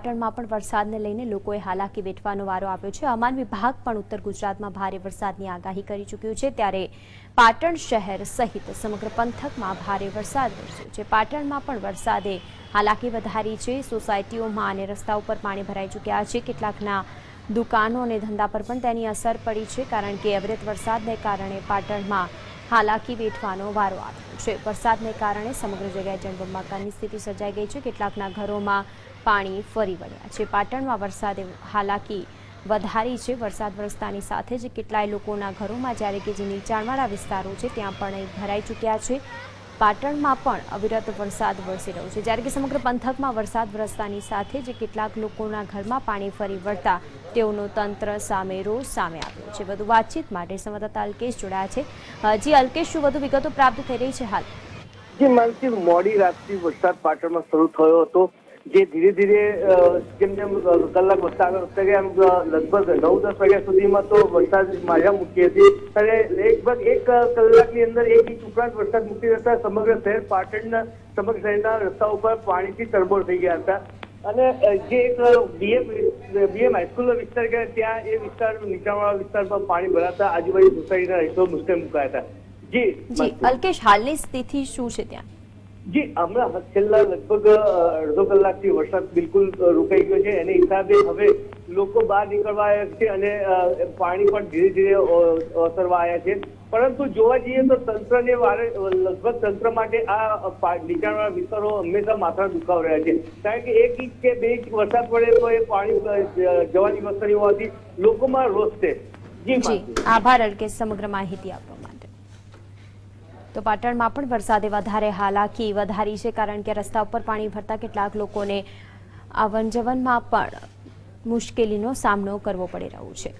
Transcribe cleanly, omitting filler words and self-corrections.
પાટણમાં પણ વરસાદને લઈને લોકોએ હાલાકી વેઠવાનો વારો આવ્યો છે। હવામાન વિભાગ પણ ઉત્તર ગુજરાતમાં ભારે વરસાદની આગાહી કરી ચૂક્યું છે, ત્યારે પાટણ શહેર સહિત સમગ્ર પંથકમાં ભારે વરસાદ વરસ્યો છે। પાટણમાં પણ વરસાદે હાલાકી વધારી છે। સોસાયટીઓમાં અને રસ્તા ઉપર પાણી ભરાઈ ચૂક્યા છે। કેટલાકના દુકાનો અને ધંધા પર પણ તેની અસર પડી છે, કારણ કે અવિરત વરસાદને કારણે પાટણમાં હાલાકી વેઠવાનો વારો આવ્યો છે। વરસાદને કારણે સમગ્ર જગ્યાએ જળબંબાકારની સ્થિતિ સર્જાઈ ગઈ છે। કેટલાકના ઘરોમાં પાણી ફરી વળ્યા છે। પાટણમાં વરસાદે હાલાકી વધારી છે। વરસાદ વરસતાની સાથે જ કેટલાય લોકોના ઘરોમાં, જ્યારે કે જે નીચાણવાળા વિસ્તારો છે ત્યાં પણ ભરાઈ ચૂક્યા છે। પાટણમાં પણ અવિરત વરસાદ વરસી રહ્યો છે, જ્યારે કે સમગ્ર પંથકમાં વરસાદ વરસતાની સાથે જ કેટલાક લોકોના ઘરમાં પાણી ફરી વળતા તેઓનો તંત્ર સામે રોષ સામે આવ્યો છે। વધુ વાતચીત માટે સંવાદદાતા અલ્કેશ જોડાયા છે। જી અલ્કેશ, શું વધુ વિગતો પ્રાપ્ત થઈ રહી છે હાલ? જે માનસી મોડી રાતથી વરસાદ પાટણમાં શરૂ થયો હતો, જે ધીરે ધીરે જેમ જેમ કલાક વધતા ગયા એમ લગભગ 9-10 વાગ્યા સુધીમાં તો વરસાદ માજા મૂકી હતી અને લગભગ 1 કલાકની અંદર 1 ઇંચ ઉપરાંત વરસાદ મૂકી જતા સમગ્ર શહેર પાટણના સમગ્ર શહેરના રસ્તા ઉપર પાણીથી તરબોળ થઈ ગયા હતા। અને જે એક બીએમ હાઈસ્કૂલનો વિસ્તાર કે ત્યાં એ વિસ્તાર નીચાણવાળા વિસ્તારમાં પાણી ભરાતા આજુબાજુ સોસાયટીના રહીશો મુશ્કેલ મુકાયા હતા। જી અલ્કેશ, હાલની સ્થિતિ શું છે ત્યાં? જી હમણાં છેલ્લા લગભગ અડધો કલાકથી વરસાદ બિલકુલ રોકાઈ ગયો છે। એને હિસાબે હવે લોકો બહાર નીકળવા આવ્યા છે અને પાણી પણ ધીરે ધીરે ઓસરવા આવ્યા છે। પરંતુ જોવા જઈએ તો તંત્રને વારે લગભગ તંત્ર માટે આ નીચાણવાળા વિસ્તારો હંમેશા માથા દુખાવ રહ્યા છે, કારણ કે 1 ઇંચ કે 2 ઇંચ વરસાદ પડે તો એ પાણી જવાની વસ્તુ હોવાથી લોકોમાં રોષ છે। જી આભાર અલ્કેશ સમગ્ર માહિતી આપવા માટે। તો પાટણમાં પણ વરસાદે વધારે હાલાકી વધારી છે, કારણ કે રસ્તા ઉપર પાણી ભરતા કેટલાક લોકોને આવન જવનમાં પણ મુશ્કેલીનો સામનો કરવો પડી રહ્યો છે।